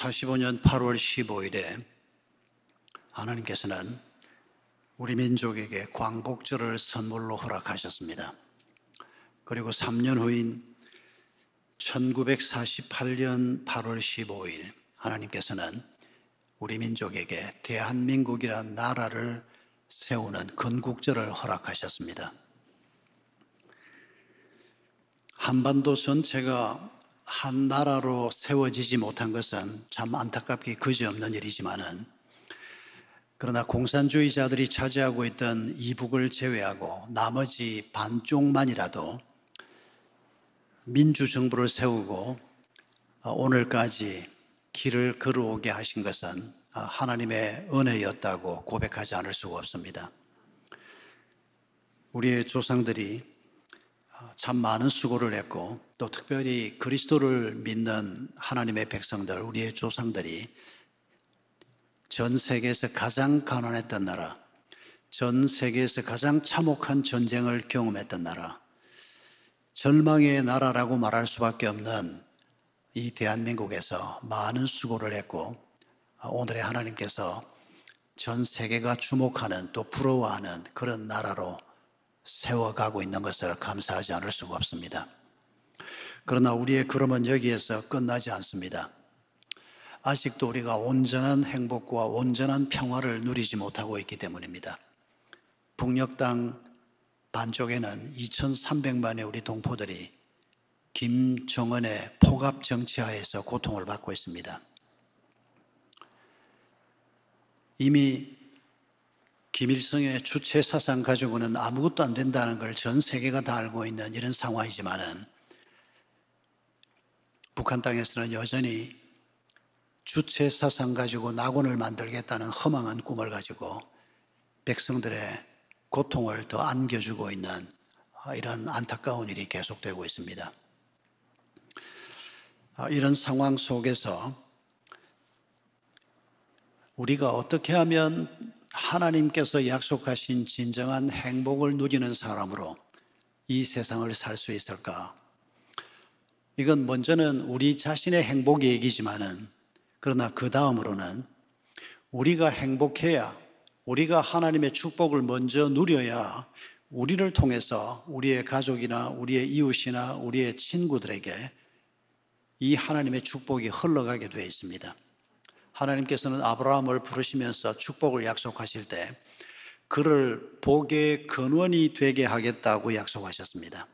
1945년 8월 15일에 하나님께서는 우리 민족에게 광복절을 선물로 허락하셨습니다. 그리고 3년 후인 1948년 8월 15일 하나님께서는 우리 민족에게 대한민국이라는 나라를 세우는 건국절을 허락하셨습니다. 한반도 전체가 한 나라로 세워지지 못한 것은 참 안타깝게 그지없는 일이지만은, 그러나 공산주의자들이 차지하고 있던 이북을 제외하고 나머지 반쪽만이라도 민주정부를 세우고 오늘까지 길을 걸어오게 하신 것은 하나님의 은혜였다고 고백하지 않을 수가 없습니다. 우리의 조상들이 참 많은 수고를 했고, 또 특별히 그리스도를 믿는 하나님의 백성들, 우리의 조상들이 전 세계에서 가장 가난했던 나라, 전 세계에서 가장 참혹한 전쟁을 경험했던 나라, 절망의 나라라고 말할 수밖에 없는 이 대한민국에서 많은 수고를 했고, 오늘의 하나님께서 전 세계가 주목하는, 또 부러워하는 그런 나라로 세워가고 있는 것을 감사하지 않을 수가 없습니다. 그러나 우리의 걸음은 여기에서 끝나지 않습니다. 아직도 우리가 온전한 행복과 온전한 평화를 누리지 못하고 있기 때문입니다. 북녘 땅 반쪽에는 2,300만의 우리 동포들이 김정은의 폭압 정치하에서 고통을 받고 있습니다. 이미 김일성의 주체 사상 가지고는 아무것도 안 된다는 걸 전 세계가 다 알고 있는 이런 상황이지만은, 북한 땅에서는 여전히 주체 사상 가지고 낙원을 만들겠다는 허망한 꿈을 가지고 백성들의 고통을 더 안겨주고 있는 이런 안타까운 일이 계속되고 있습니다. 이런 상황 속에서 우리가 어떻게 하면 하나님께서 약속하신 진정한 행복을 누리는 사람으로 이 세상을 살 수 있을까? 이건 먼저는 우리 자신의 행복 얘기지만은, 그러나 그 다음으로는 우리가 행복해야, 우리가 하나님의 축복을 먼저 누려야 우리를 통해서 우리의 가족이나 우리의 이웃이나 우리의 친구들에게 이 하나님의 축복이 흘러가게 되어 있습니다. 하나님께서는 아브라함을 부르시면서 축복을 약속하실 때 그를 복의 근원이 되게 하겠다고 약속하셨습니다.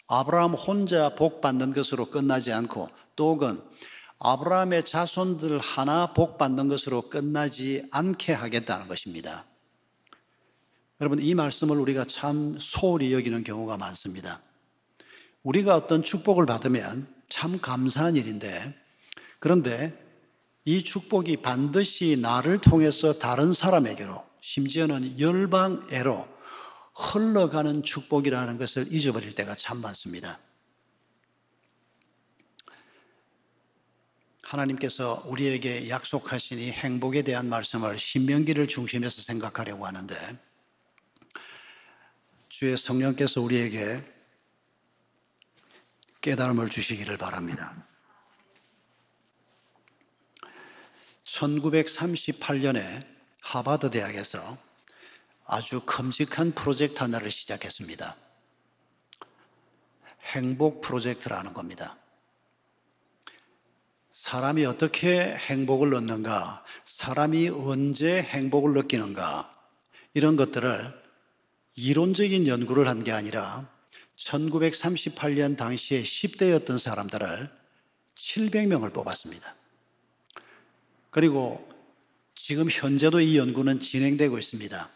아브라함 혼자 복 받는 것으로 끝나지 않고, 또 그건 아브라함의 자손들 하나 복 받는 것으로 끝나지 않게 하겠다는 것입니다. 여러분, 이 말씀을 우리가 참 소홀히 여기는 경우가 많습니다. 우리가 어떤 축복을 받으면 참 감사한 일인데, 그런데 이 축복이 반드시 나를 통해서 다른 사람에게로, 심지어는 열방애로 흘러가는 축복이라는 것을 잊어버릴 때가 참 많습니다. 하나님께서 우리에게 약속하신 이 행복에 대한 말씀을 신명기를 중심에서 생각하려고 하는데, 주의 성령께서 우리에게 깨달음을 주시기를 바랍니다. 1938년에 하버드 대학에서 아주 큼직한 프로젝트 하나를 시작했습니다. 행복 프로젝트라는 겁니다. 사람이 어떻게 행복을 얻는가, 사람이 언제 행복을 느끼는가, 이런 것들을 이론적인 연구를 한 게 아니라 1938년 당시에 10대였던 사람들을 700명을 뽑았습니다. 그리고 지금 현재도 이 연구는 진행되고 있습니다.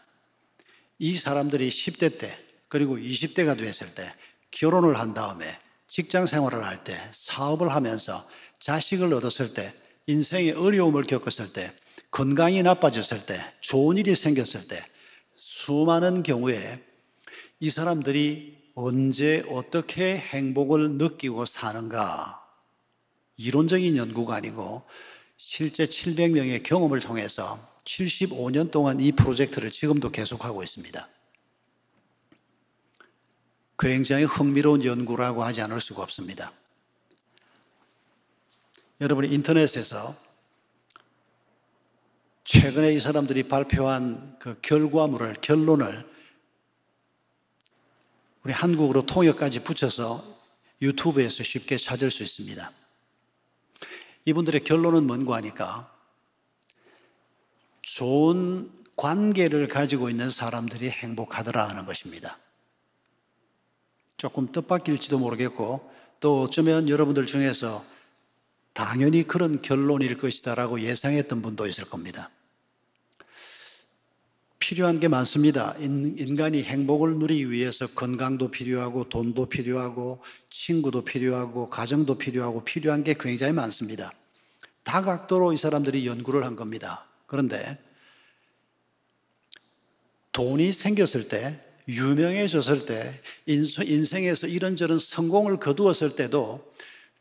이 사람들이 10대 때, 그리고 20대가 됐을 때, 결혼을 한 다음에 직장 생활을 할 때, 사업을 하면서 자식을 얻었을 때, 인생의 어려움을 겪었을 때, 건강이 나빠졌을 때, 좋은 일이 생겼을 때, 수많은 경우에 이 사람들이 언제 어떻게 행복을 느끼고 사는가, 이론적인 연구가 아니고 실제 700명의 경험을 통해서 75년 동안 이 프로젝트를 지금도 계속하고 있습니다. 굉장히 흥미로운 연구라고 하지 않을 수가 없습니다. 여러분이 인터넷에서 최근에 이 사람들이 발표한 그 결론을 우리 한국어로 통역까지 붙여서 유튜브에서 쉽게 찾을 수 있습니다. 이분들의 결론은 뭔가 하니까 좋은 관계를 가지고 있는 사람들이 행복하더라 하는 것입니다. 조금 뜻밖일지도 모르겠고, 또 어쩌면 여러분들 중에서 당연히 그런 결론일 것이다 라고 예상했던 분도 있을 겁니다. 필요한 게 많습니다. 인간이 행복을 누리기 위해서 건강도 필요하고, 돈도 필요하고, 친구도 필요하고, 가정도 필요하고, 필요한 게 굉장히 많습니다. 다각도로 이 사람들이 연구를 한 겁니다. 그런데 돈이 생겼을 때, 유명해졌을 때, 인생에서 이런저런 성공을 거두었을 때도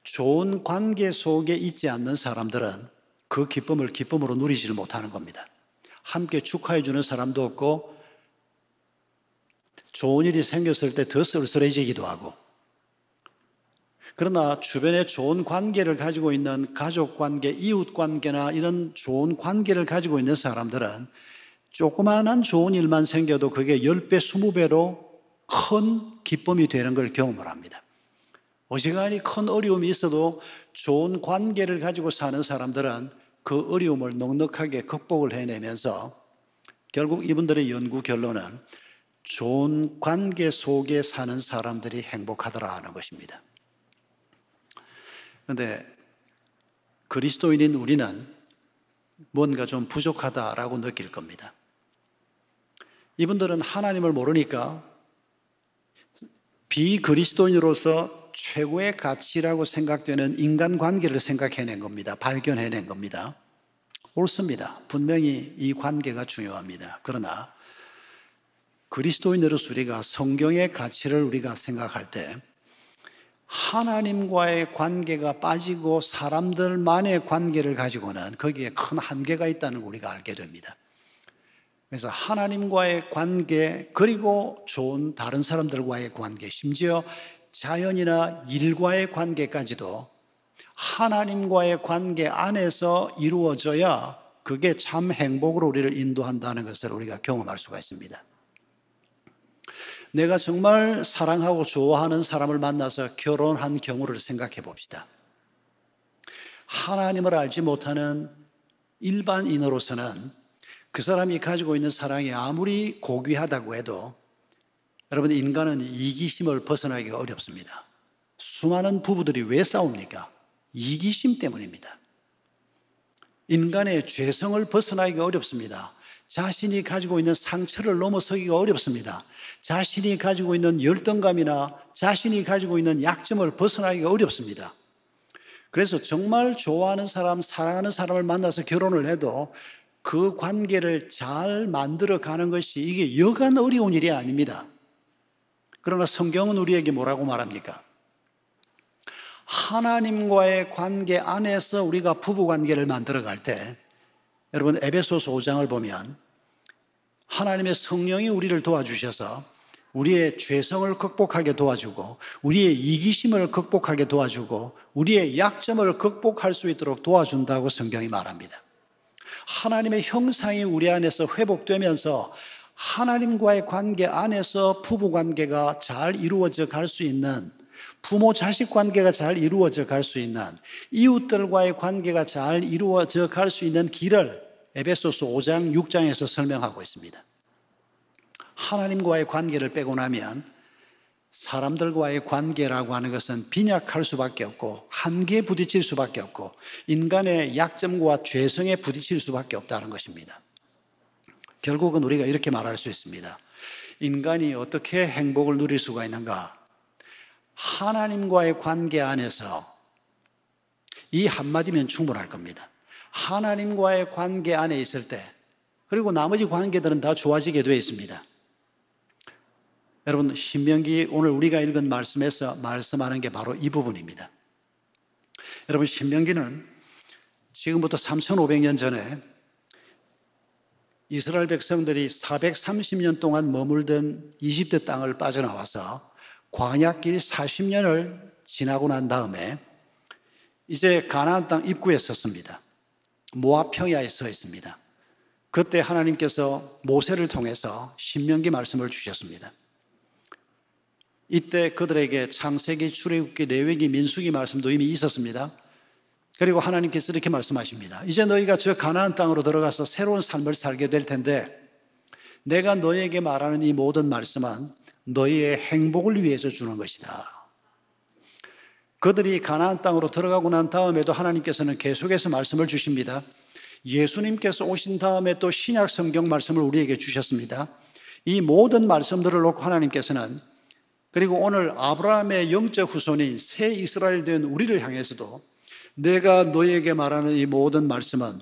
좋은 관계 속에 있지 않는 사람들은 그 기쁨을 기쁨으로 누리지를 못하는 겁니다. 함께 축하해 주는 사람도 없고, 좋은 일이 생겼을 때 더 쓸쓸해지기도 하고, 그러나 주변에 좋은 관계를 가지고 있는 가족 관계, 이웃 관계나 이런 좋은 관계를 가지고 있는 사람들은 조그마한 좋은 일만 생겨도 그게 10배, 20배로 큰 기쁨이 되는 걸 경험을 합니다. 어지간히 큰 어려움이 있어도 좋은 관계를 가지고 사는 사람들은 그 어려움을 넉넉하게 극복을 해내면서 결국 이분들의 연구 결론은 좋은 관계 속에 사는 사람들이 행복하더라 하는 것입니다. 그런데 그리스도인인 우리는 뭔가 좀 부족하다라고 느낄 겁니다. 이분들은 하나님을 모르니까 비그리스도인으로서 최고의 가치라고 생각되는 인간관계를 생각해낸 겁니다. 발견해낸 겁니다. 옳습니다. 분명히 이 관계가 중요합니다. 그러나 그리스도인으로서 우리가 성경의 가치를 우리가 생각할 때 하나님과의 관계가 빠지고 사람들만의 관계를 가지고는 거기에 큰 한계가 있다는 걸 우리가 알게 됩니다. 그래서 하나님과의 관계, 그리고 좋은 다른 사람들과의 관계, 심지어 자연이나 일과의 관계까지도 하나님과의 관계 안에서 이루어져야 그게 참 행복으로 우리를 인도한다는 것을 우리가 경험할 수가 있습니다. 내가 정말 사랑하고 좋아하는 사람을 만나서 결혼한 경우를 생각해 봅시다. 하나님을 알지 못하는 일반인으로서는 그 사람이 가지고 있는 사랑이 아무리 고귀하다고 해도, 여러분, 인간은 이기심을 벗어나기가 어렵습니다. 수많은 부부들이 왜 싸웁니까? 이기심 때문입니다. 인간의 죄성을 벗어나기가 어렵습니다. 자신이 가지고 있는 상처를 넘어서기가 어렵습니다. 자신이 가지고 있는 열등감이나 자신이 가지고 있는 약점을 벗어나기가 어렵습니다. 그래서 정말 좋아하는 사람, 사랑하는 사람을 만나서 결혼을 해도 그 관계를 잘 만들어 가는 것이 이게 여간 어려운 일이 아닙니다. 그러나 성경은 우리에게 뭐라고 말합니까? 하나님과의 관계 안에서 우리가 부부 관계를 만들어 갈 때, 여러분, 에베소서 5장을 보면 하나님의 성령이 우리를 도와주셔서 우리의 죄성을 극복하게 도와주고, 우리의 이기심을 극복하게 도와주고, 우리의 약점을 극복할 수 있도록 도와준다고 성경이 말합니다. 하나님의 형상이 우리 안에서 회복되면서 하나님과의 관계 안에서 부부 관계가 잘 이루어져 갈 수 있는, 부모 자식 관계가 잘 이루어져 갈 수 있는, 이웃들과의 관계가 잘 이루어져 갈 수 있는 길을 에베소서 5장 6장에서 설명하고 있습니다. 하나님과의 관계를 빼고 나면 사람들과의 관계라고 하는 것은 빈약할 수밖에 없고, 한계에 부딪힐 수밖에 없고, 인간의 약점과 죄성에 부딪힐 수밖에 없다는 것입니다. 결국은 우리가 이렇게 말할 수 있습니다. 인간이 어떻게 행복을 누릴 수가 있는가? 하나님과의 관계 안에서, 이 한마디면 충분할 겁니다. 하나님과의 관계 안에 있을 때, 그리고 나머지 관계들은 다 좋아지게 되어 있습니다. 여러분, 신명기 오늘 우리가 읽은 말씀에서 말씀하는 게 바로 이 부분입니다. 여러분, 신명기는 지금부터 3,500년 전에 이스라엘 백성들이 430년 동안 머물던 이집트 땅을 빠져나와서 광야길 40년을 지나고 난 다음에 이제 가나안 땅 입구에 섰습니다. 모압 평야에 서 있습니다. 그때 하나님께서 모세를 통해서 신명기 말씀을 주셨습니다. 이때 그들에게 창세기, 출애굽기, 레위기, 민수기 말씀도 이미 있었습니다. 그리고 하나님께서 이렇게 말씀하십니다. 이제 너희가 저 가나안 땅으로 들어가서 새로운 삶을 살게 될 텐데 내가 너희에게 말하는 이 모든 말씀은 너희의 행복을 위해서 주는 것이다. 그들이 가나안 땅으로 들어가고 난 다음에도 하나님께서는 계속해서 말씀을 주십니다. 예수님께서 오신 다음에 또 신약 성경 말씀을 우리에게 주셨습니다. 이 모든 말씀들을 놓고 하나님께서는, 그리고 오늘 아브라함의 영적 후손인 새 이스라엘 된 우리를 향해서도 내가 너희에게 말하는 이 모든 말씀은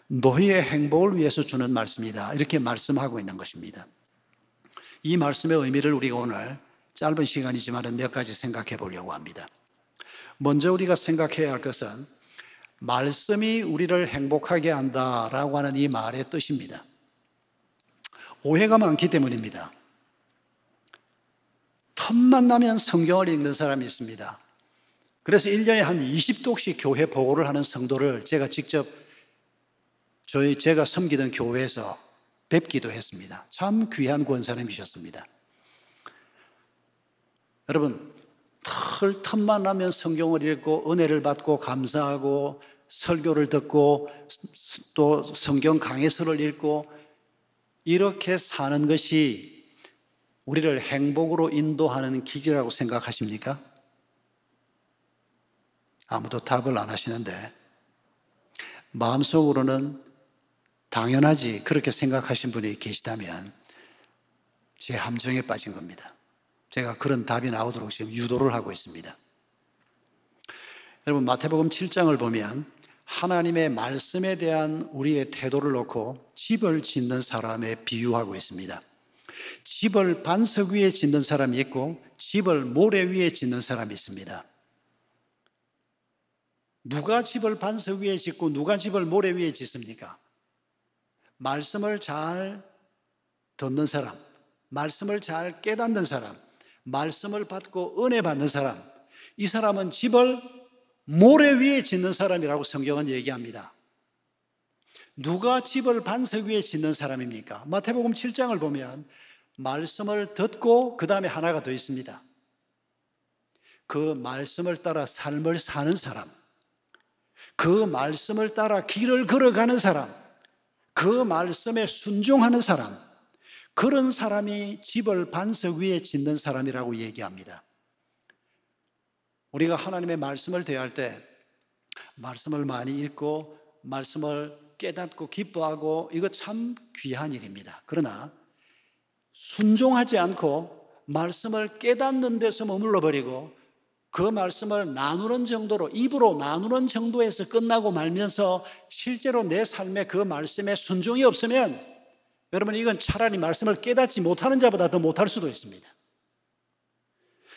너희의 행복을 위해서 주는 말씀이다, 이렇게 말씀하고 있는 것입니다. 이 말씀의 의미를 우리가 오늘 짧은 시간이지만 몇 가지 생각해 보려고 합니다. 먼저 우리가 생각해야 할 것은 말씀이 우리를 행복하게 한다라고 하는 이 말의 뜻입니다. 오해가 많기 때문입니다. 틈만 나면 성경을 읽는 사람이 있습니다. 그래서 1년에 한 20독씩 교회 보고를 하는 성도를 제가 직접 제가 섬기던 교회에서 뵙기도 했습니다. 참 귀한 권사님이셨습니다. 여러분, 틈만 나면 성경을 읽고 은혜를 받고 감사하고 설교를 듣고 또 성경 강해서를 읽고 이렇게 사는 것이 우리를 행복으로 인도하는 길이라고 생각하십니까? 아무도 답을 안 하시는데 마음속으로는 당연하지 그렇게 생각하신 분이 계시다면 제 함정에 빠진 겁니다. 제가 그런 답이 나오도록 지금 유도를 하고 있습니다. 여러분, 마태복음 7장을 보면 하나님의 말씀에 대한 우리의 태도를 놓고 집을 짓는 사람에 비유하고 있습니다. 집을 반석 위에 짓는 사람이 있고 집을 모래 위에 짓는 사람이 있습니다. 누가 집을 반석 위에 짓고 누가 집을 모래 위에 짓습니까? 말씀을 잘 듣는 사람, 말씀을 잘 깨닫는 사람, 말씀을 받고 은혜 받는 사람, 이 사람은 집을 모래 위에 짓는 사람이라고 성경은 얘기합니다. 누가 집을 반석 위에 짓는 사람입니까? 마태복음 7장을 보면 말씀을 듣고 그 다음에 하나가 더 있습니다. 그 말씀을 따라 삶을 사는 사람, 그 말씀을 따라 길을 걸어가는 사람, 그 말씀에 순종하는 사람, 그런 사람이 집을 반석 위에 짓는 사람이라고 얘기합니다. 우리가 하나님의 말씀을 대할 때 말씀을 많이 읽고 말씀을 깨닫고 기뻐하고 이거 참 귀한 일입니다. 그러나 순종하지 않고 말씀을 깨닫는 데서 머물러 버리고 그 말씀을 나누는 정도로, 입으로 나누는 정도에서 끝나고 말면서 실제로 내 삶에 그 말씀에 순종이 없으면 여러분, 이건 차라리 말씀을 깨닫지 못하는 자보다 더 못할 수도 있습니다.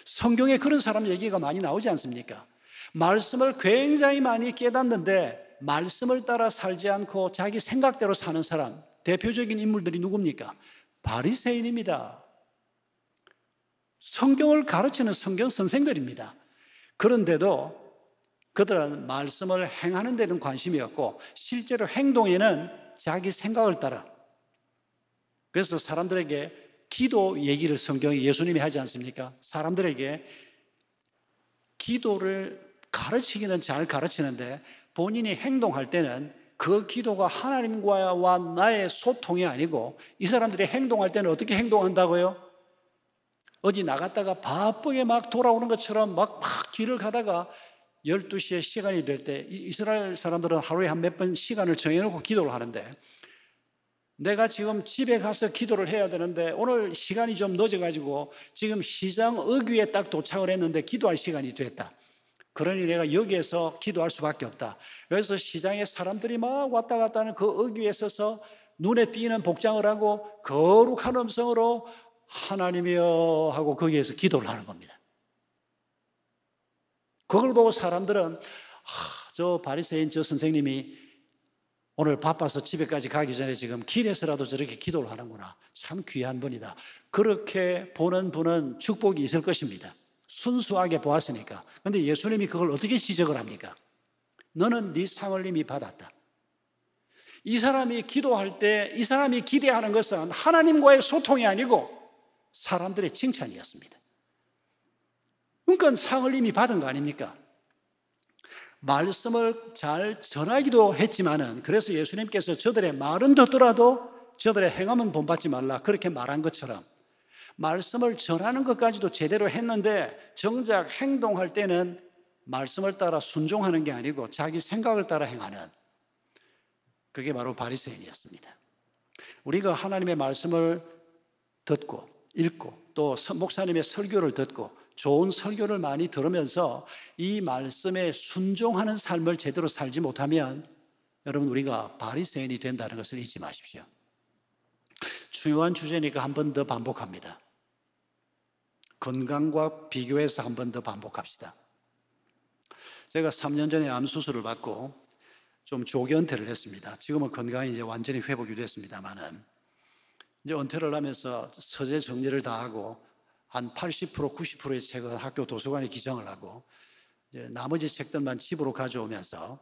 성경에 그런 사람 얘기가 많이 나오지 않습니까? 말씀을 굉장히 많이 깨닫는데 말씀을 따라 살지 않고 자기 생각대로 사는 사람, 대표적인 인물들이 누굽니까? 바리새인입니다. 성경을 가르치는 성경 선생들입니다. 그런데도 그들은 말씀을 행하는 데는 관심이 없고 실제로 행동에는 자기 생각을 따라, 그래서 사람들에게 기도 얘기를 성경에 예수님이 하지 않습니까? 사람들에게 기도를 가르치기는 잘 가르치는데 본인이 행동할 때는 그 기도가 하나님과 나의 소통이 아니고 이 사람들이 행동할 때는 어떻게 행동한다고요? 어디 나갔다가 바쁘게 막 돌아오는 것처럼 막 길을 가다가 12시에 시간이 될 때, 이스라엘 사람들은 하루에 한 몇 번 시간을 정해놓고 기도를 하는데 내가 지금 집에 가서 기도를 해야 되는데 오늘 시간이 좀 늦어가지고 지금 시장 어귀에 딱 도착을 했는데 기도할 시간이 됐다. 그러니 내가 여기에서 기도할 수밖에 없다. 그래서 시장에 사람들이 막 왔다 갔다 하는 그 어귀에 서서 눈에 띄는 복장을 하고 거룩한 음성으로 하나님이여 하고 거기에서 기도를 하는 겁니다. 그걸 보고 사람들은 저 바리새인 저 선생님이 오늘 바빠서 집에까지 가기 전에 지금 길에서라도 저렇게 기도를 하는구나. 참 귀한 분이다. 그렇게 보는 분은 축복이 있을 것입니다. 순수하게 보았으니까. 그런데 예수님이 그걸 어떻게 지적을 합니까? 너는 네 상을 이미 받았다. 이 사람이 기도할 때 이 사람이 기대하는 것은 하나님과의 소통이 아니고 사람들의 칭찬이었습니다. 그러니까 상을 이미 받은 거 아닙니까? 말씀을 잘 전하기도 했지만은, 그래서 예수님께서 저들의 말은 듣더라도 저들의 행함은 본받지 말라 그렇게 말한 것처럼 말씀을 전하는 것까지도 제대로 했는데 정작 행동할 때는 말씀을 따라 순종하는 게 아니고 자기 생각을 따라 행하는, 그게 바로 바리새인이었습니다. 우리가 하나님의 말씀을 듣고 읽고 또 목사님의 설교를 듣고 좋은 설교를 많이 들으면서 이 말씀에 순종하는 삶을 제대로 살지 못하면 여러분 우리가 바리새인이 된다는 것을 잊지 마십시오. 중요한 주제니까 한 번 더 반복합니다. 건강과 비교해서 한 번 더 반복합시다. 제가 3년 전에 암 수술을 받고 좀 조기 은퇴를 했습니다. 지금은 건강이 이제 완전히 회복이 됐습니다만은 이제 은퇴를 하면서 서재 정리를 다 하고 한 80%, 90%의 책은 학교 도서관에 기증을 하고 이제 나머지 책들만 집으로 가져오면서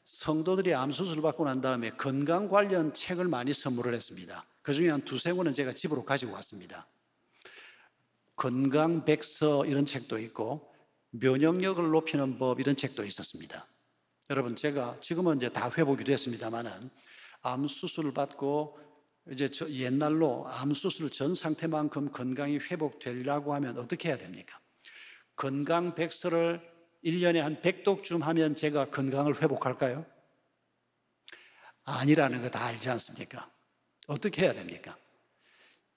성도들이 암 수술을 받고 난 다음에 건강 관련 책을 많이 선물을 했습니다. 그중에 한 두세 권은 제가 집으로 가지고 왔습니다. 건강백서 이런 책도 있고 면역력을 높이는 법 이런 책도 있었습니다. 여러분 제가 지금은 이제 다 회복이 됐습니다만은 암 수술을 받고 이제 옛날로 암 수술 전 상태만큼 건강이 회복되려고 하면 어떻게 해야 됩니까? 건강 백서를 1년에 한 100독쯤 하면 제가 건강을 회복할까요? 아니라는 거 다 알지 않습니까? 어떻게 해야 됩니까?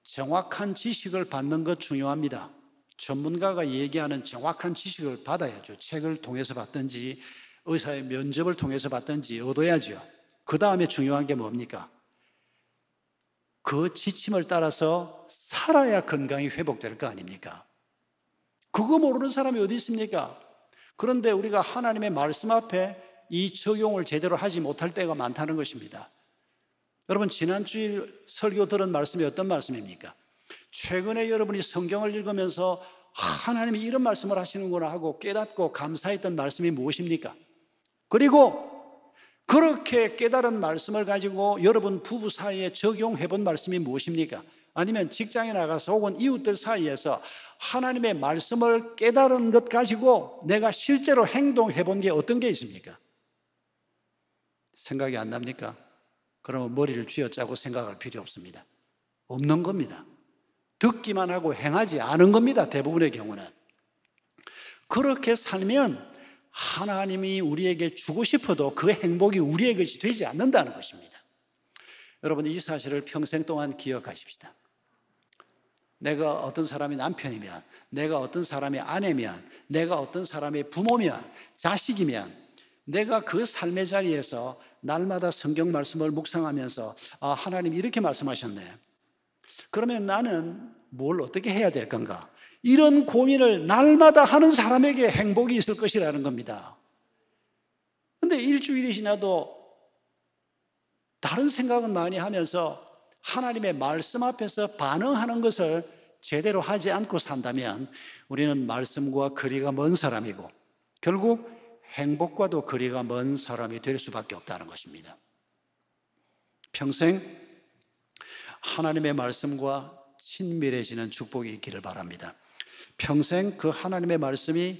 정확한 지식을 받는 것 중요합니다. 전문가가 얘기하는 정확한 지식을 받아야죠. 책을 통해서 받든지 의사의 면접을 통해서 받든지 얻어야죠. 그 다음에 중요한 게 뭡니까? 그 지침을 따라서 살아야 건강이 회복될 거 아닙니까? 그거 모르는 사람이 어디 있습니까? 그런데 우리가 하나님의 말씀 앞에 이 적용을 제대로 하지 못할 때가 많다는 것입니다. 여러분 지난주일 설교 들은 말씀이 어떤 말씀입니까? 최근에 여러분이 성경을 읽으면서 하나님이 이런 말씀을 하시는구나 하고 깨닫고 감사했던 말씀이 무엇입니까? 그리고 그렇게 깨달은 말씀을 가지고 여러분 부부 사이에 적용해 본 말씀이 무엇입니까? 아니면 직장에 나가서 혹은 이웃들 사이에서 하나님의 말씀을 깨달은 것 가지고 내가 실제로 행동해 본 게 어떤 게 있습니까? 생각이 안 납니까? 그러면 머리를 쥐어짜고 생각할 필요 없습니다. 없는 겁니다. 듣기만 하고 행하지 않은 겁니다. 대부분의 경우는. 그렇게 살면 하나님이 우리에게 주고 싶어도 그 행복이 우리의 것이 되지 않는다는 것입니다. 여러분 이 사실을 평생 동안 기억하십시다. 내가 어떤 사람의 남편이면, 내가 어떤 사람의 아내면, 내가 어떤 사람의 부모면, 자식이면 내가 그 삶의 자리에서 날마다 성경 말씀을 묵상하면서 하나님이 이렇게 말씀하셨네. 그러면 나는 뭘 어떻게 해야 될 건가? 이런 고민을 날마다 하는 사람에게 행복이 있을 것이라는 겁니다. 그런데 일주일이 지나도 다른 생각은 많이 하면서 하나님의 말씀 앞에서 반응하는 것을 제대로 하지 않고 산다면 우리는 말씀과 거리가 먼 사람이고 결국 행복과도 거리가 먼 사람이 될 수밖에 없다는 것입니다. 평생 하나님의 말씀과 친밀해지는 축복이 있기를 바랍니다. 평생 그 하나님의 말씀이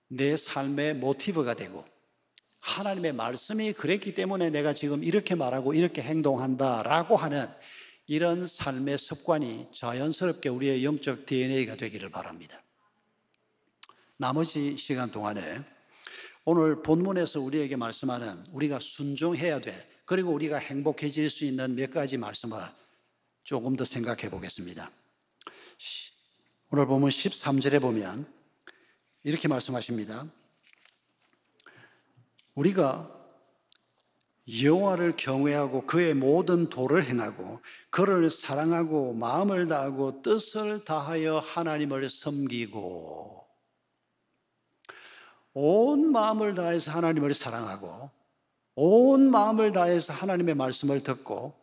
내 삶의 모티브가 되고 하나님의 말씀이 그랬기 때문에 내가 지금 이렇게 말하고 이렇게 행동한다라고 하는 이런 삶의 습관이 자연스럽게 우리의 영적 DNA가 되기를 바랍니다. 나머지 시간 동안에 오늘 본문에서 우리에게 말씀하는 우리가 순종해야 돼, 그리고 우리가 행복해질 수 있는 몇 가지 말씀을 조금 더 생각해 보겠습니다. 오늘 본문 13절에 보면 이렇게 말씀하십니다. 우리가 여호와를 경외하고 그의 모든 도를 행하고 그를 사랑하고 마음을 다하고 뜻을 다하여 하나님을 섬기고, 온 마음을 다해서 하나님을 사랑하고 온 마음을 다해서 하나님의 말씀을 듣고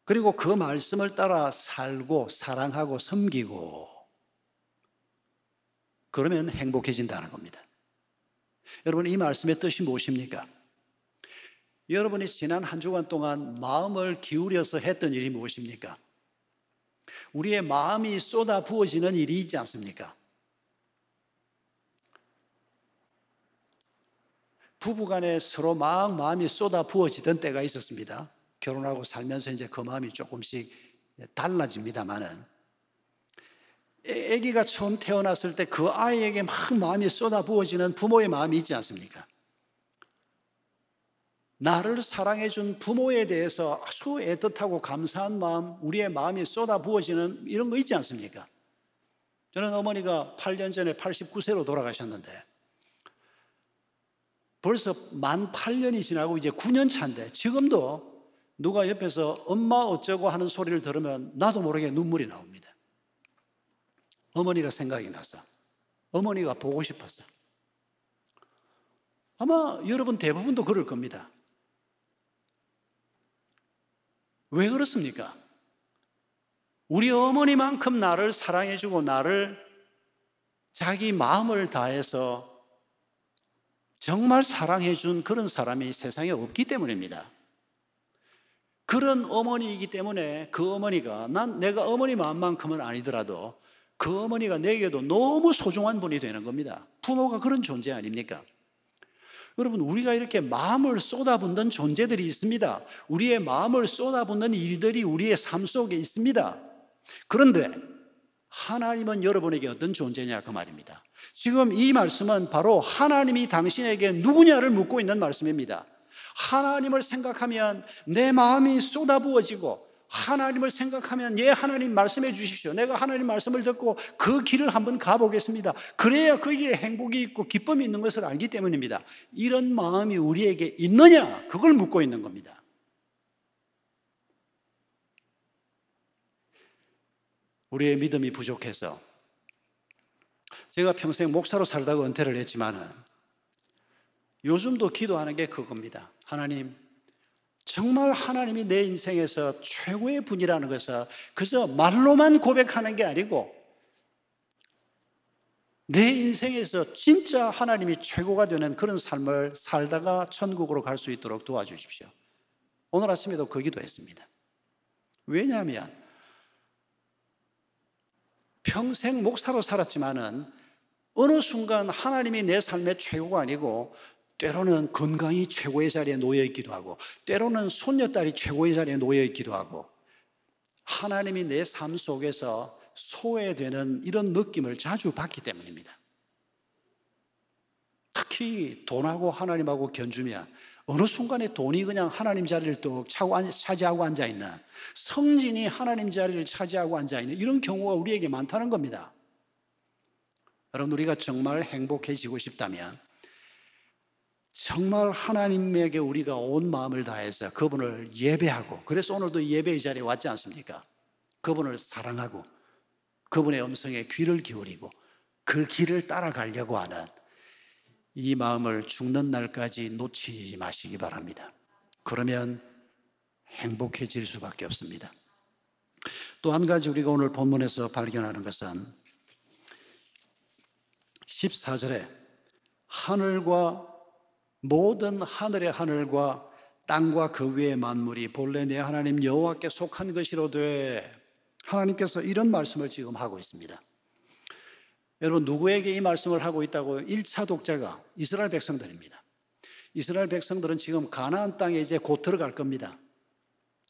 그리고 그 말씀을 따라 살고 사랑하고 섬기고, 그러면 행복해진다는 겁니다. 여러분, 이 말씀의 뜻이 무엇입니까? 여러분이 지난 한 주간 동안 마음을 기울여서 했던 일이 무엇입니까? 우리의 마음이 쏟아 부어지는 일이 있지 않습니까? 부부간에 서로 막 마음이 쏟아 부어지던 때가 있었습니다. 결혼하고 살면서 이제 그 마음이 조금씩 달라집니다만은, 아기가 처음 태어났을 때 그 아이에게 막 마음이 쏟아 부어지는 부모의 마음이 있지 않습니까? 나를 사랑해 준 부모에 대해서 아주 애틋하고 감사한 마음, 우리의 마음이 쏟아 부어지는 이런 거 있지 않습니까? 저는 어머니가 8년 전에 89세로 돌아가셨는데 벌써 만 8년이 지나고 이제 9년 차인데 지금도 누가 옆에서 엄마 어쩌고 하는 소리를 들으면 나도 모르게 눈물이 나옵니다. 어머니가 생각이 나서, 어머니가 보고 싶어서. 아마 여러분 대부분도 그럴 겁니다. 왜 그렇습니까? 우리 어머니만큼 나를 사랑해주고 나를 자기 마음을 다해서 정말 사랑해준 그런 사람이 세상에 없기 때문입니다. 그런 어머니이기 때문에 그 어머니가, 내가 어머니 마음만큼은 아니더라도 그 어머니가 내게도 너무 소중한 분이 되는 겁니다. 부모가 그런 존재 아닙니까? 여러분, 우리가 이렇게 마음을 쏟아붓는 존재들이 있습니다. 우리의 마음을 쏟아붓는 일들이 우리의 삶 속에 있습니다. 그런데 하나님은 여러분에게 어떤 존재냐 그 말입니다. 지금 이 말씀은 바로 하나님이 당신에게 누구냐를 묻고 있는 말씀입니다. 하나님을 생각하면 내 마음이 쏟아부어지고, 하나님을 생각하면 예, 하나님 말씀해 주십시오. 내가 하나님 말씀을 듣고 그 길을 한번 가보겠습니다. 그래야 거기에 행복이 있고 기쁨이 있는 것을 알기 때문입니다. 이런 마음이 우리에게 있느냐, 그걸 묻고 있는 겁니다. 우리의 믿음이 부족해서, 제가 평생 목사로 살다가 은퇴를 했지만은 요즘도 기도하는 게 그겁니다. 하나님, 정말 하나님이 내 인생에서 최고의 분이라는 것을 그저 말로만 고백하는 게 아니고 내 인생에서 진짜 하나님이 최고가 되는 그런 삶을 살다가 천국으로 갈 수 있도록 도와주십시오. 오늘 아침에도 그 기도했습니다. 왜냐하면 평생 목사로 살았지만은 어느 순간 하나님이 내 삶의 최고가 아니고 때로는 건강이 최고의 자리에 놓여 있기도 하고 때로는 손녀딸이 최고의 자리에 놓여 있기도 하고, 하나님이 내 삶 속에서 소외되는 이런 느낌을 자주 받기 때문입니다. 특히 돈하고 하나님하고 견주면 어느 순간에 돈이 그냥 하나님 자리를 뚝 차지하고 앉아있는, 성진이 하나님 자리를 차지하고 앉아있는 이런 경우가 우리에게 많다는 겁니다. 여러분, 우리가 정말 행복해지고 싶다면 정말 하나님에게 우리가 온 마음을 다해서 그분을 예배하고, 그래서 오늘도 예배의 자리에 왔지 않습니까? 그분을 사랑하고 그분의 음성에 귀를 기울이고 그 길을 따라가려고 하는 이 마음을 죽는 날까지 놓치지 마시기 바랍니다. 그러면 행복해질 수밖에 없습니다. 또 한 가지 우리가 오늘 본문에서 발견하는 것은 14절에 하늘과 모든 하늘의 하늘과 땅과 그 위의 만물이 본래 내 하나님 여호와께 속한 것이로되, 하나님께서 이런 말씀을 지금 하고 있습니다. 여러분, 누구에게 이 말씀을 하고 있다고? 1차 독자가 이스라엘 백성들입니다. 이스라엘 백성들은 지금 가나안 땅에 이제 곧 들어갈 겁니다.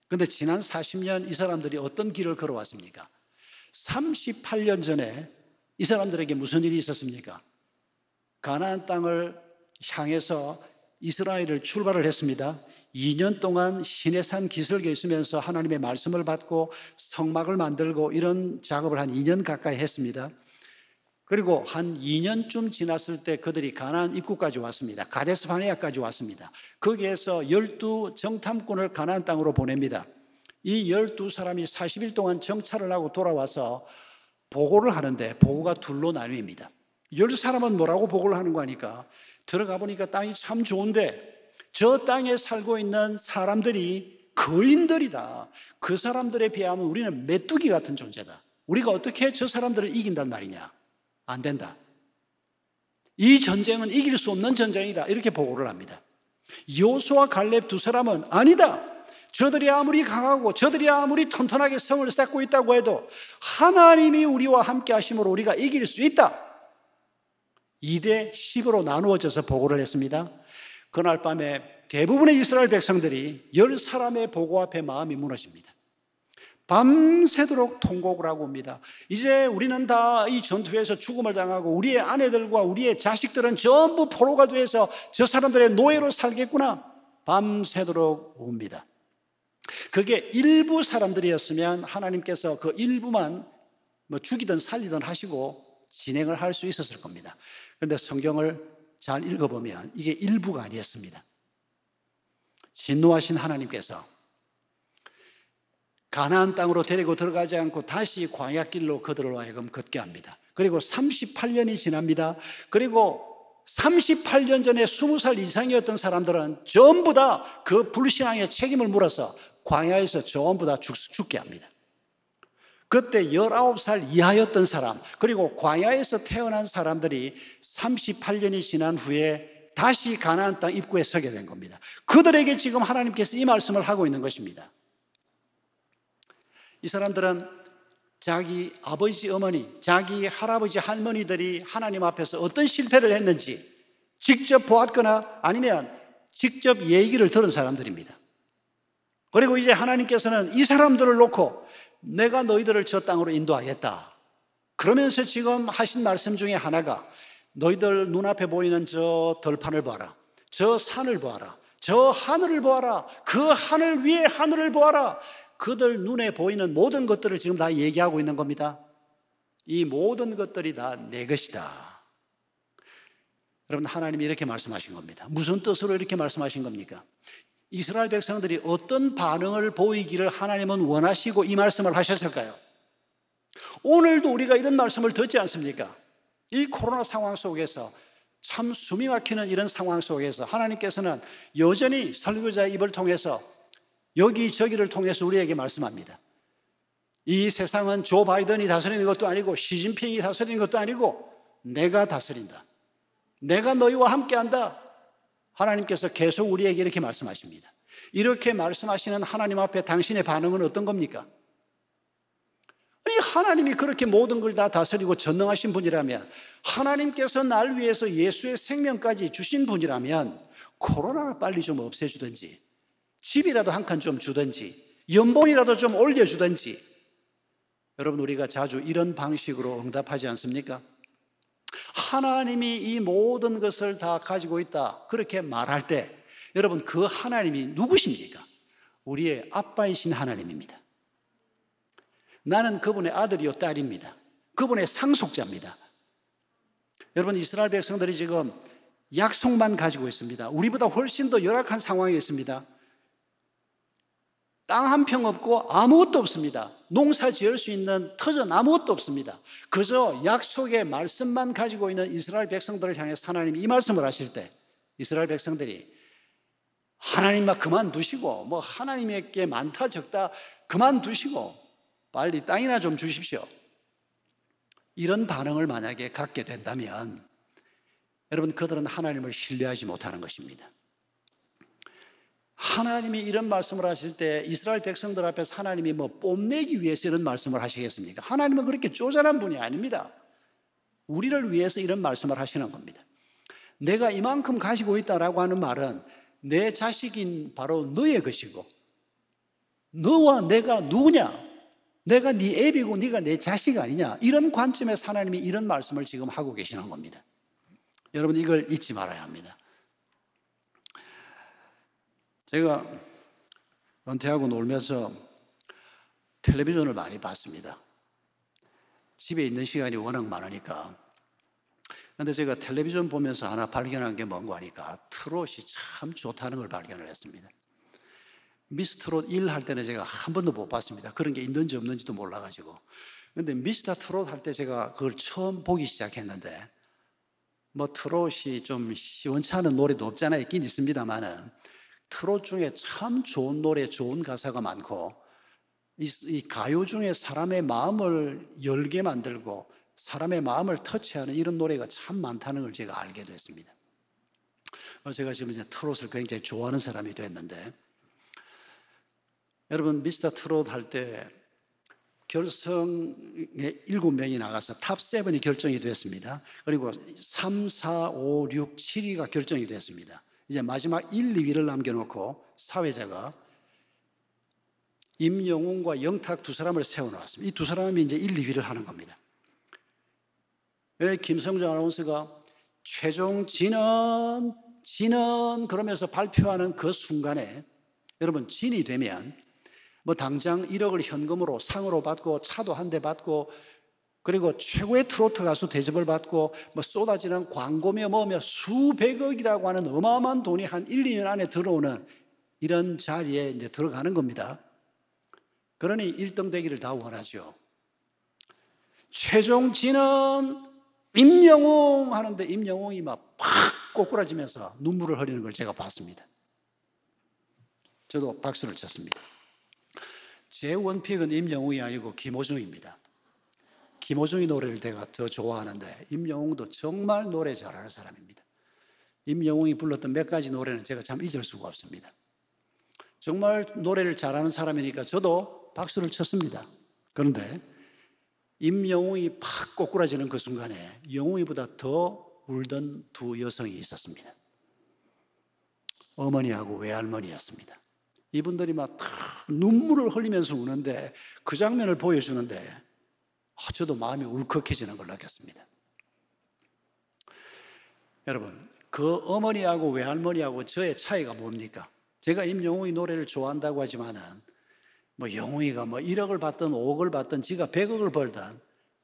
그런데 지난 40년 이 사람들이 어떤 길을 걸어왔습니까? 38년 전에 이 사람들에게 무슨 일이 있었습니까? 가나안 땅을 향해서 이스라엘을 출발을 했습니다. 2년 동안 시내산 기슭에 있으면서 하나님의 말씀을 받고 성막을 만들고 이런 작업을 한 2년 가까이 했습니다. 그리고 한 2년쯤 지났을 때 그들이 가나안 입구까지 왔습니다. 가데스 바네아까지 왔습니다. 거기에서 12 정탐꾼을 가나안 땅으로 보냅니다. 이 12사람이 40일 동안 정찰을 하고 돌아와서 보고를 하는데 보고가 둘로 나뉩니다. 10사람은 뭐라고 보고를 하는 거 아니까 들어가 보니까 땅이 참 좋은데 저 땅에 살고 있는 사람들이 거인들이다. 그 사람들에 비하면 우리는 메뚜기 같은 존재다. 우리가 어떻게 저 사람들을 이긴단 말이냐? 안 된다. 이 전쟁은 이길 수 없는 전쟁이다. 이렇게 보고를 합니다. 여호수아와 갈렙 두 사람은 아니다. 저들이 아무리 강하고 저들이 아무리 튼튼하게 성을 쌓고 있다고 해도 하나님이 우리와 함께 하심으로 우리가 이길 수 있다. 2대 10으로 나누어져서 보고를 했습니다. 그날 밤에 대부분의 이스라엘 백성들이 10사람의 보고 앞에 마음이 무너집니다. 밤새도록 통곡을 하고 옵니다. 이제 우리는 다 이 전투에서 죽음을 당하고 우리의 아내들과 우리의 자식들은 전부 포로가 돼서 저 사람들의 노예로 살겠구나. 밤새도록 옵니다. 그게 일부 사람들이었으면 하나님께서 그 일부만 죽이든 살리든 하시고 진행을 할 수 있었을 겁니다. 그런데 성경을 잘 읽어보면 이게 일부가 아니었습니다. 진노하신 하나님께서 가나안 땅으로 데리고 들어가지 않고 다시 광야길로 그들로 하여금 걷게 합니다. 그리고 38년이 지납니다. 그리고 38년 전에 20살 이상이었던 사람들은 전부 다 그 불신앙의 책임을 물어서 광야에서 전부 다 죽게 합니다. 그때 19살 이하였던 사람, 그리고 광야에서 태어난 사람들이 38년이 지난 후에 다시 가나안 땅 입구에 서게 된 겁니다. 그들에게 지금 하나님께서 이 말씀을 하고 있는 것입니다. 이 사람들은 자기 아버지, 어머니, 자기 할아버지, 할머니들이 하나님 앞에서 어떤 실패를 했는지 직접 보았거나 아니면 직접 얘기를 들은 사람들입니다. 그리고 이제 하나님께서는 이 사람들을 놓고 내가 너희들을 저 땅으로 인도하겠다. 그러면서 지금 하신 말씀 중에 하나가 너희들 눈앞에 보이는 저 들판을 보아라. 저 산을 보아라. 저 하늘을 보아라. 그 하늘 위에 하늘을 보아라. 그들 눈에 보이는 모든 것들을 지금 다 얘기하고 있는 겁니다. 이 모든 것들이 다 내 것이다. 여러분, 하나님이 이렇게 말씀하신 겁니다. 무슨 뜻으로 이렇게 말씀하신 겁니까? 이스라엘 백성들이 어떤 반응을 보이기를 하나님은 원하시고 이 말씀을 하셨을까요? 오늘도 우리가 이런 말씀을 듣지 않습니까? 이 코로나 상황 속에서 참 숨이 막히는 이런 상황 속에서 하나님께서는 여전히 설교자의 입을 통해서 여기저기를 통해서 우리에게 말씀합니다. 이 세상은 조 바이든이 다스리는 것도 아니고 시진핑이 다스리는 것도 아니고 내가 다스린다. 내가 너희와 함께한다. 하나님께서 계속 우리에게 이렇게 말씀하십니다. 이렇게 말씀하시는 하나님 앞에 당신의 반응은 어떤 겁니까? 아니, 하나님이 그렇게 모든 걸 다 다스리고 전능하신 분이라면, 하나님께서 날 위해서 예수의 생명까지 주신 분이라면 코로나를 빨리 좀 없애주든지, 집이라도 한 칸 좀 주든지, 연봉이라도 좀 올려주든지. 여러분, 우리가 자주 이런 방식으로 응답하지 않습니까? 하나님이 이 모든 것을 다 가지고 있다 그렇게 말할 때 여러분, 그 하나님이 누구십니까? 우리의 아빠이신 하나님입니다. 나는 그분의 아들이요 딸입니다. 그분의 상속자입니다. 여러분, 이스라엘 백성들이 지금 약속만 가지고 있습니다. 우리보다 훨씬 더 열악한 상황에 있습니다. 땅 한 평 없고 아무것도 없습니다. 농사 지을 수 있는 터전 아무것도 없습니다. 그저 약속의 말씀만 가지고 있는 이스라엘 백성들을 향해서 하나님이 이 말씀을 하실 때 이스라엘 백성들이 하나님 막 그만두시고 뭐 하나님에게 많다 적다 그만두시고 빨리 땅이나 좀 주십시오. 이런 반응을 만약에 갖게 된다면 여러분, 그들은 하나님을 신뢰하지 못하는 것입니다. 하나님이 이런 말씀을 하실 때 이스라엘 백성들 앞에서 하나님이 뭐 뽐내기 위해서 이런 말씀을 하시겠습니까? 하나님은 그렇게 쪼잔한 분이 아닙니다. 우리를 위해서 이런 말씀을 하시는 겁니다. 내가 이만큼 가지고 있다라고 하는 말은 내 자식인 바로 너의 것이고, 너와 내가 누구냐? 내가 네 애비고 네가 내 자식 아니냐? 이런 관점에서 하나님이 이런 말씀을 지금 하고 계시는 겁니다. 여러분, 이걸 잊지 말아야 합니다. 제가 은퇴하고 놀면서 텔레비전을 많이 봤습니다. 집에 있는 시간이 워낙 많으니까 그런데 제가 텔레비전 보면서 하나 발견한 게 뭔가 하니까 트롯이 참 좋다는 걸 발견을 했습니다. 미스트롯 1 할 때는 제가 한 번도 못 봤습니다. 그런 게 있는지 없는지도 몰라가지고. 그런데 미스터 트롯 할 때 제가 그걸 처음 보기 시작했는데, 뭐 트롯이 좀 시원찮은 노래도 없잖아요. 있긴 있습니다만은 트롯 중에 참 좋은 노래, 좋은 가사가 많고, 이 가요 중에 사람의 마음을 열게 만들고 사람의 마음을 터치하는 이런 노래가 참 많다는 걸 제가 알게 됐습니다. 제가 지금 이제 트롯을 굉장히 좋아하는 사람이 됐는데, 여러분 미스터 트롯 할 때 결성에 7명이 나가서 탑 7이 결정이 됐습니다. 그리고 3, 4, 5, 6, 7위가 결정이 됐습니다. 이제 마지막 1, 2위를 남겨놓고 사회자가 임영웅과 영탁 두 사람을 세워놓았습니다. 이 두 사람이 이제 1, 2위를 하는 겁니다. 김성정 아나운서가 최종 진은 그러면서 발표하는 그 순간에, 여러분 진이 되면 뭐 당장 1억을 현금으로 상으로 받고 차도 한 대 받고, 그리고 최고의 트로트 가수 대접을 받고 뭐 쏟아지는 광고며 뭐며 수백억이라고 하는 어마어마한 돈이 한 1, 2년 안에 들어오는 이런 자리에 이제 들어가는 겁니다. 그러니 1등 되기를 다 원하죠. 최종 진은 임영웅 하는데 임영웅이 막 팍 꼬꾸라지면서 눈물을 흘리는 걸 제가 봤습니다. 저도 박수를 쳤습니다. 제 원픽은 임영웅이 아니고 김호중입니다. 김호중이 노래를 제가 더 좋아하는데 임영웅도 정말 노래 잘하는 사람입니다. 임영웅이 불렀던 몇 가지 노래는 제가 참 잊을 수가 없습니다. 정말 노래를 잘하는 사람이니까 저도 박수를 쳤습니다. 그런데 임영웅이 팍 꼬꾸라지는 그 순간에 영웅이보다 더 울던 두 여성이 있었습니다. 어머니하고 외할머니였습니다. 이분들이 막 눈물을 흘리면서 우는데, 그 장면을 보여주는데 저도 마음이 울컥해지는 걸 느꼈습니다. 여러분, 그 어머니하고 외할머니하고 저의 차이가 뭡니까? 제가 임영웅이 노래를 좋아한다고 하지만은 뭐 영웅이가 뭐 1억을 받든 5억을 받든 지가 100억을 벌든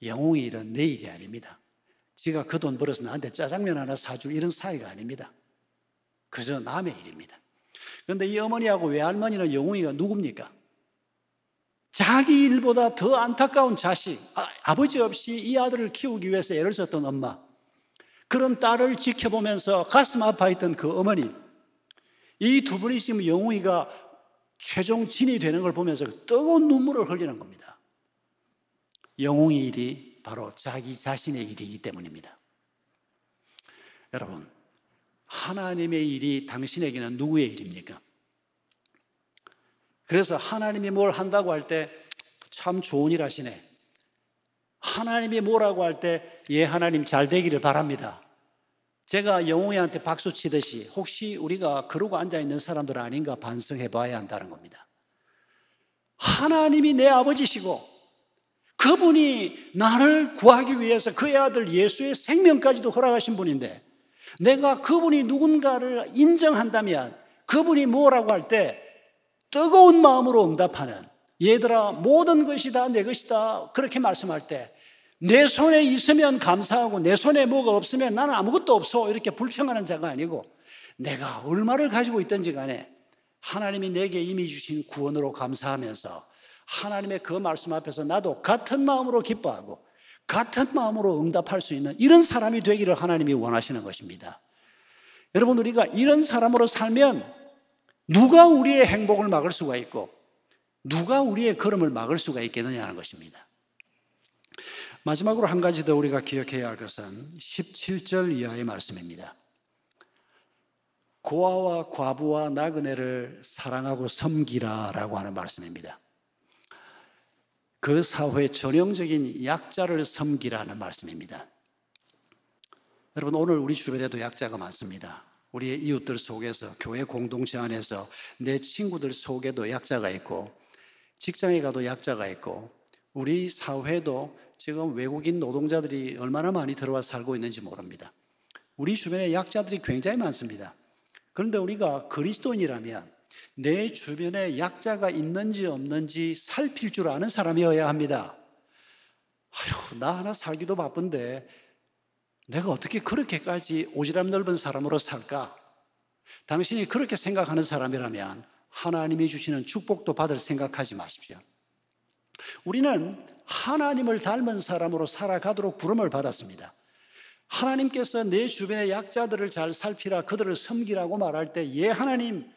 영웅이 일은 내 일이 아닙니다. 지가 그 돈 벌어서 나한테 짜장면 하나 사줄 이런 사이가 아닙니다. 그저 남의 일입니다. 그런데 이 어머니하고 외할머니는 영웅이가 누굽니까? 자기 일보다 더 안타까운 자식, 아버지 없이 이 아들을 키우기 위해서 애를 썼던 엄마, 그런 딸을 지켜보면서 가슴 아파했던 그 어머니, 이 두 분이 지금 영웅이가 최종 진이 되는 걸 보면서 뜨거운 눈물을 흘리는 겁니다. 영웅의 일이 바로 자기 자신의 일이기 때문입니다. 여러분, 하나님의 일이 당신에게는 누구의 일입니까? 그래서 하나님이 뭘 한다고 할 때 참 좋은 일 하시네, 하나님이 뭐라고 할 때 예 하나님 잘 되기를 바랍니다, 제가 영웅이한테 박수 치듯이 혹시 우리가 그러고 앉아있는 사람들 아닌가 반성해 봐야 한다는 겁니다. 하나님이 내 아버지시고 그분이 나를 구하기 위해서 그의 아들 예수의 생명까지도 허락하신 분인데, 내가 그분이 누군가를 인정한다면 그분이 뭐라고 할 때 뜨거운 마음으로 응답하는, 얘들아 모든 것이 다 내 것이다 그렇게 말씀할 때 내 손에 있으면 감사하고 내 손에 뭐가 없으면 나는 아무것도 없어 이렇게 불평하는 자가 아니고, 내가 얼마를 가지고 있든지 간에 하나님이 내게 이미 주신 구원으로 감사하면서 하나님의 그 말씀 앞에서 나도 같은 마음으로 기뻐하고 같은 마음으로 응답할 수 있는 이런 사람이 되기를 하나님이 원하시는 것입니다. 여러분, 우리가 이런 사람으로 살면 누가 우리의 행복을 막을 수가 있고 누가 우리의 걸음을 막을 수가 있겠느냐 하는 것입니다. 마지막으로 한 가지 더 우리가 기억해야 할 것은 17절 이하의 말씀입니다. 고아와 과부와 나그네를 사랑하고 섬기라라고 하는 말씀입니다. 그 사회의 전형적인 약자를 섬기라는 말씀입니다. 여러분, 오늘 우리 주변에도 약자가 많습니다. 우리의 이웃들 속에서, 교회 공동체 안에서 내 친구들 속에도 약자가 있고, 직장에 가도 약자가 있고, 우리 사회도 지금 외국인 노동자들이 얼마나 많이 들어와 살고 있는지 모릅니다. 우리 주변에 약자들이 굉장히 많습니다. 그런데 우리가 그리스도인이라면 내 주변에 약자가 있는지 없는지 살필 줄 아는 사람이어야 합니다. 아휴, 나 하나 살기도 바쁜데 내가 어떻게 그렇게까지 오지랖 넓은 사람으로 살까? 당신이 그렇게 생각하는 사람이라면 하나님이 주시는 축복도 받을 생각하지 마십시오. 우리는 하나님을 닮은 사람으로 살아가도록 부름을 받았습니다. 하나님께서 내 주변의 약자들을 잘 살피라, 그들을 섬기라고 말할 때, 예 하나님,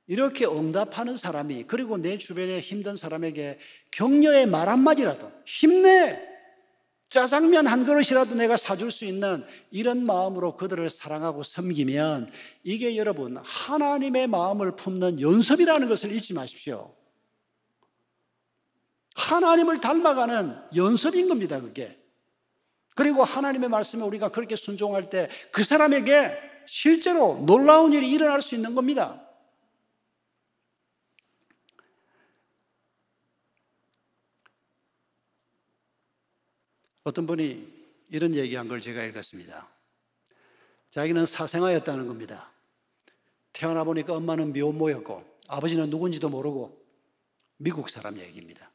이렇게 응답하는 사람이, 그리고 내 주변에 힘든 사람에게 격려의 말 한마디라도, 힘내! 짜장면 한 그릇이라도 내가 사줄 수 있는 이런 마음으로 그들을 사랑하고 섬기면, 이게 여러분 하나님의 마음을 품는 연습이라는 것을 잊지 마십시오. 하나님을 닮아가는 연습인 겁니다, 그게. 그리고 하나님의 말씀에 우리가 그렇게 순종할 때 그 사람에게 실제로 놀라운 일이 일어날 수 있는 겁니다. 어떤 분이 이런 얘기한 걸 제가 읽었습니다. 자기는 사생아였다는 겁니다. 태어나 보니까 엄마는 미혼모였고 아버지는 누군지도 모르고, 미국 사람 얘기입니다.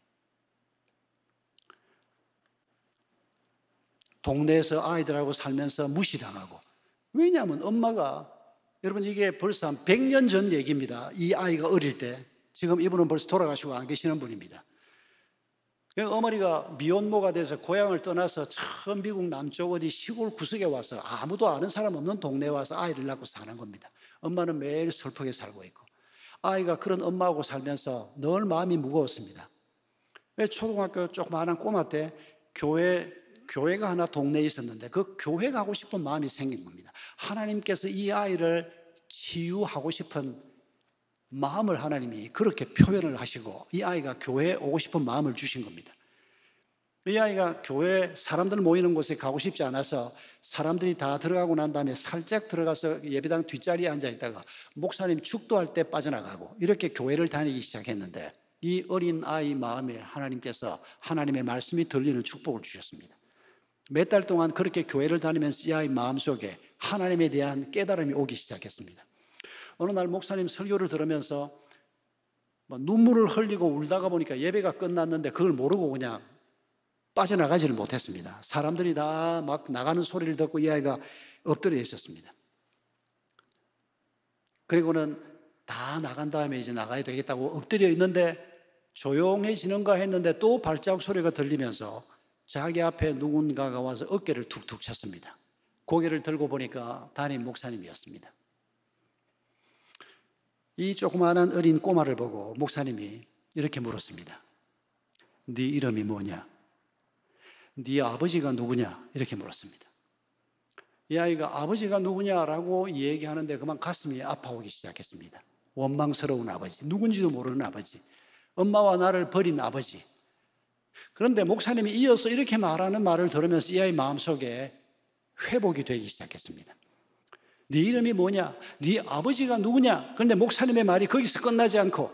동네에서 아이들하고 살면서 무시당하고, 왜냐하면 엄마가, 여러분 이게 벌써 한 100년 전 얘기입니다. 이 아이가 어릴 때, 지금 이분은 벌써 돌아가시고 안 계시는 분입니다. 어머니가 미혼모가 돼서 고향을 떠나서 처음 미국 남쪽 어디 시골 구석에 와서 아무도 아는 사람 없는 동네에 와서 아이를 낳고 사는 겁니다. 엄마는 매일 슬프게 살고 있고, 아이가 그런 엄마하고 살면서 늘 마음이 무거웠습니다. 초등학교 조그마한 꼬마 때 교회가 하나 동네에 있었는데 그 교회 가고 싶은 마음이 생긴 겁니다. 하나님께서 이 아이를 치유하고 싶은 마음을 하나님이 그렇게 표현을 하시고 이 아이가 교회에 오고 싶은 마음을 주신 겁니다. 이 아이가 교회 사람들 모이는 곳에 가고 싶지 않아서 사람들이 다 들어가고 난 다음에 살짝 들어가서 예배당 뒷자리에 앉아 있다가 목사님 축도할 때 빠져나가고, 이렇게 교회를 다니기 시작했는데, 이 어린 아이 마음에 하나님께서 하나님의 말씀이 들리는 축복을 주셨습니다. 몇 달 동안 그렇게 교회를 다니면서 이 아이 마음속에 하나님에 대한 깨달음이 오기 시작했습니다. 어느 날 목사님 설교를 들으면서 눈물을 흘리고 울다가 보니까 예배가 끝났는데 그걸 모르고 그냥 빠져나가지를 못했습니다. 사람들이 다 막 나가는 소리를 듣고 이 아이가 엎드려 있었습니다. 그리고는 다 나간 다음에 이제 나가야 되겠다고 엎드려 있는데 조용해지는가 했는데 또 발자국 소리가 들리면서 자기 앞에 누군가가 와서 어깨를 툭툭 쳤습니다. 고개를 들고 보니까 담임 목사님이었습니다. 이 조그마한 어린 꼬마를 보고 목사님이 이렇게 물었습니다. 네 이름이 뭐냐? 네 아버지가 누구냐? 이렇게 물었습니다. 이 아이가 아버지가 누구냐라고 얘기하는데 그만 가슴이 아파오기 시작했습니다. 원망스러운 아버지, 누군지도 모르는 아버지, 엄마와 나를 버린 아버지. 그런데 목사님이 이어서 이렇게 말하는 말을 들으면서 이 아이 마음속에 회복이 되기 시작했습니다. 네 이름이 뭐냐? 네 아버지가 누구냐? 그런데 목사님의 말이 거기서 끝나지 않고,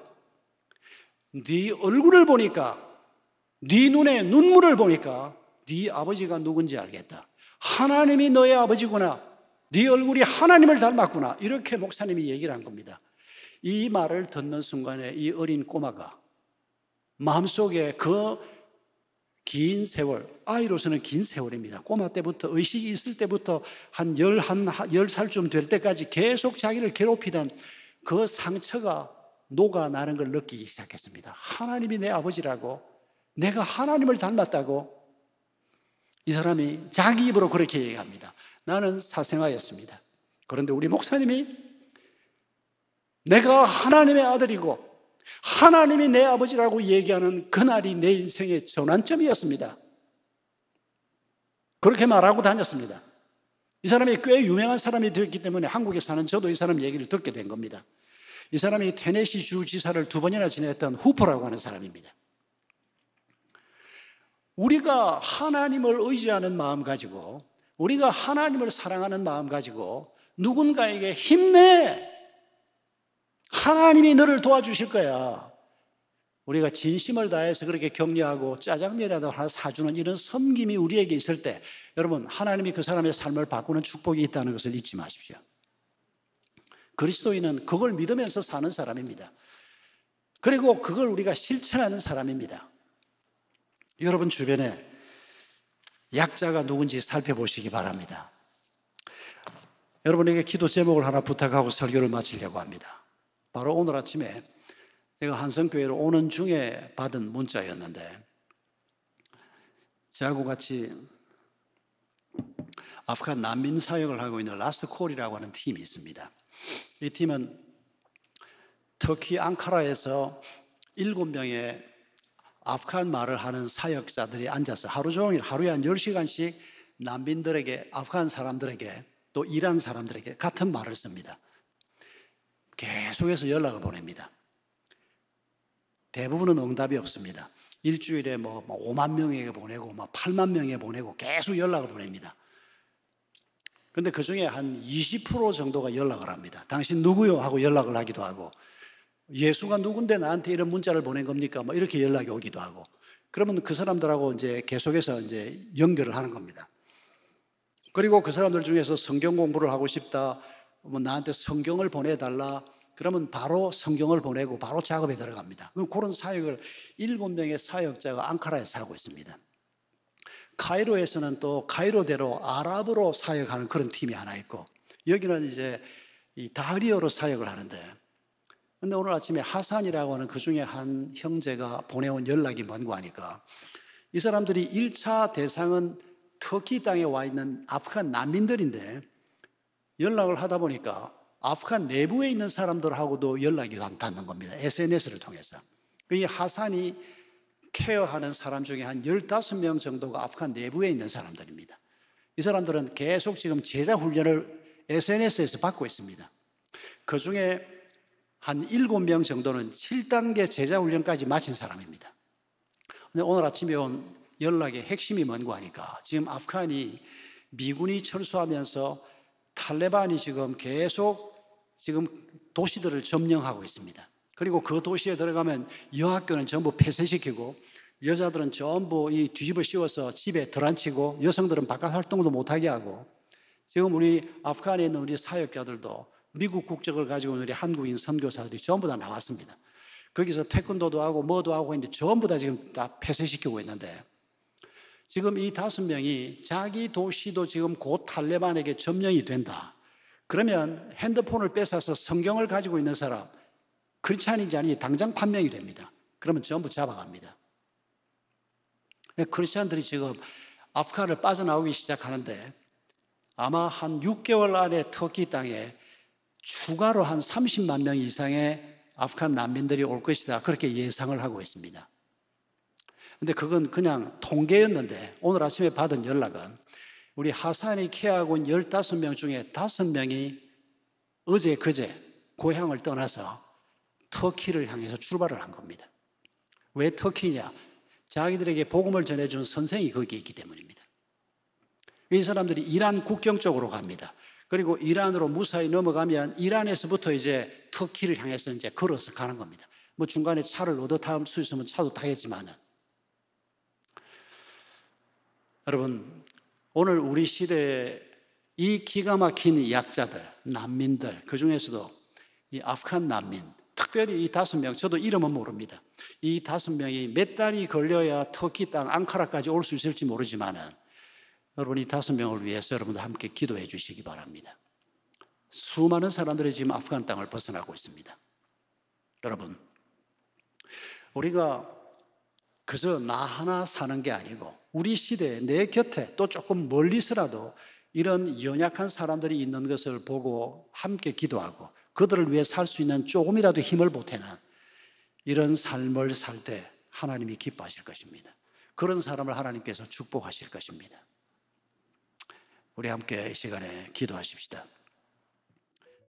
네 얼굴을 보니까, 네 눈에 눈물을 보니까 네 아버지가 누군지 알겠다. 하나님이 너의 아버지구나. 네 얼굴이 하나님을 닮았구나. 이렇게 목사님이 얘기를 한 겁니다. 이 말을 듣는 순간에 이 어린 꼬마가 마음속에 그 긴 세월, 아이로서는 긴 세월입니다. 꼬마 때부터, 의식이 있을 때부터 한 10살쯤 될 때까지 계속 자기를 괴롭히던 그 상처가 녹아나는 걸 느끼기 시작했습니다. 하나님이 내 아버지라고, 내가 하나님을 닮았다고. 이 사람이 자기 입으로 그렇게 얘기합니다. 나는 사생아였습니다. 그런데 우리 목사님이 내가 하나님의 아들이고 하나님이 내 아버지라고 얘기하는 그날이 내 인생의 전환점이었습니다. 그렇게 말하고 다녔습니다. 이 사람이 꽤 유명한 사람이 되었기 때문에 한국에 사는 저도 이 사람 얘기를 듣게 된 겁니다. 이 사람이 테네시 주 지사를 2번이나 지냈던 후퍼라고 하는 사람입니다. 우리가 하나님을 의지하는 마음 가지고, 우리가 하나님을 사랑하는 마음 가지고 누군가에게 힘내! 하나님이 너를 도와주실 거야. 우리가 진심을 다해서 그렇게 격려하고 짜장면이라도 하나 사주는 이런 섬김이 우리에게 있을 때, 여러분, 하나님이 그 사람의 삶을 바꾸는 축복이 있다는 것을 잊지 마십시오. 그리스도인은 그걸 믿으면서 사는 사람입니다. 그리고 그걸 우리가 실천하는 사람입니다. 여러분 주변에 약자가 누군지 살펴보시기 바랍니다. 여러분에게 기도 제목을 하나 부탁하고 설교를 마치려고 합니다. 바로 오늘 아침에 제가 한성교회로 오는 중에 받은 문자였는데, 저하고 같이 아프간 난민 사역을 하고 있는 라스트 콜이라고 하는 팀이 있습니다. 이 팀은 터키 앙카라에서 7명의 아프간 말을 하는 사역자들이 앉아서 하루 종일 하루에 한 10시간씩 난민들에게, 아프간 사람들에게, 또 이란 사람들에게 같은 말을 씁니다. 계속해서 연락을 보냅니다. 대부분은 응답이 없습니다. 일주일에 5만 명에게 보내고 8만 명에게 보내고 계속 연락을 보냅니다. 그런데 그 중에 한 20% 정도가 연락을 합니다. 당신 누구요? 하고 연락을 하기도 하고, 예수가 누군데 나한테 이런 문자를 보낸 겁니까? 이렇게 연락이 오기도 하고, 그러면 그 사람들하고 이제 계속해서 이제 연결을 하는 겁니다. 그리고 그 사람들 중에서 성경 공부를 하고 싶다, 나한테 성경을 보내달라, 그러면 바로 성경을 보내고 바로 작업에 들어갑니다. 그런 사역을 7명의 사역자가 앙카라에서 하고 있습니다. 카이로에서는 또 카이로대로 아랍어로 사역하는 그런 팀이 하나 있고, 여기는 이제 이 다리어로 사역을 하는데, 근데 오늘 아침에 하산이라고 하는 그 중에 한 형제가 보내온 연락이 뭔고 하니까, 이 사람들이 1차 대상은 터키 땅에 와 있는 아프간 난민들인데, 연락을 하다 보니까 아프간 내부에 있는 사람들하고도 연락이 닿는 겁니다. SNS를 통해서. 이 하산이 케어하는 사람 중에 한 15명 정도가 아프간 내부에 있는 사람들입니다. 이 사람들은 계속 지금 제자 훈련을 SNS에서 받고 있습니다. 그 중에 한 7명 정도는 7단계 제자 훈련까지 마친 사람입니다. 근데 오늘 아침에 온 연락의 핵심이 뭔고 하니까, 지금 아프간이 미군이 철수하면서 탈레반이 지금 계속 지금 도시들을 점령하고 있습니다. 그리고 그 도시에 들어가면 여학교는 전부 폐쇄시키고, 여자들은 전부 이 뒤집어 씌워서 집에 들어앉히고, 여성들은 바깥 활동도 못하게 하고, 지금 우리 아프간에 있는 우리 사역자들도 미국 국적을 가지고 있는 우리 한국인 선교사들이 전부 다 나왔습니다. 거기서 태권도도 하고 뭐도 하고 했는데 전부 다 지금 다 폐쇄시키고 있는데, 지금 이 5명이 자기 도시도 지금 곧 탈레반에게 점령이 된다. 그러면 핸드폰을 뺏어서 성경을 가지고 있는 사람, 크리스찬인지 아닌지 당장 판명이 됩니다. 그러면 전부 잡아갑니다. 크리스찬들이 지금 아프간을 빠져나오기 시작하는데, 아마 한 6개월 안에 터키 땅에 추가로 한 30만 명 이상의 아프간 난민들이 올 것이다, 그렇게 예상을 하고 있습니다. 근데 그건 그냥 통계였는데, 오늘 아침에 받은 연락은 우리 하산이 케어하고 있는 15명 중에 5명이 어제 그제 고향을 떠나서 터키를 향해서 출발을 한 겁니다. 왜 터키냐? 자기들에게 복음을 전해준 선생이 거기에 있기 때문입니다. 이 사람들이 이란 국경 쪽으로 갑니다. 그리고 이란으로 무사히 넘어가면 이란에서부터 이제 터키를 향해서 이제 걸어서 가는 겁니다. 중간에 차를 얻어 탈 수 있으면 차도 타겠지만은, 여러분, 오늘 우리 시대에 이 기가 막힌 약자들, 난민들, 그 중에서도 이 아프간 난민, 특별히 이 5명, 저도 이름은 모릅니다. 이 5명이 몇 달이 걸려야 터키 땅 앙카라까지 올 수 있을지 모르지만은, 여러분, 이 5명을 위해서 여러분도 함께 기도해 주시기 바랍니다. 수많은 사람들이 지금 아프간 땅을 벗어나고 있습니다. 여러분, 우리가 그저 나 하나 사는 게 아니고, 우리 시대에 내 곁에 또 조금 멀리서라도 이런 연약한 사람들이 있는 것을 보고 함께 기도하고 그들을 위해 살 수 있는 조금이라도 힘을 보태는 이런 삶을 살 때 하나님이 기뻐하실 것입니다. 그런 사람을 하나님께서 축복하실 것입니다. 우리 함께 이 시간에 기도하십시다.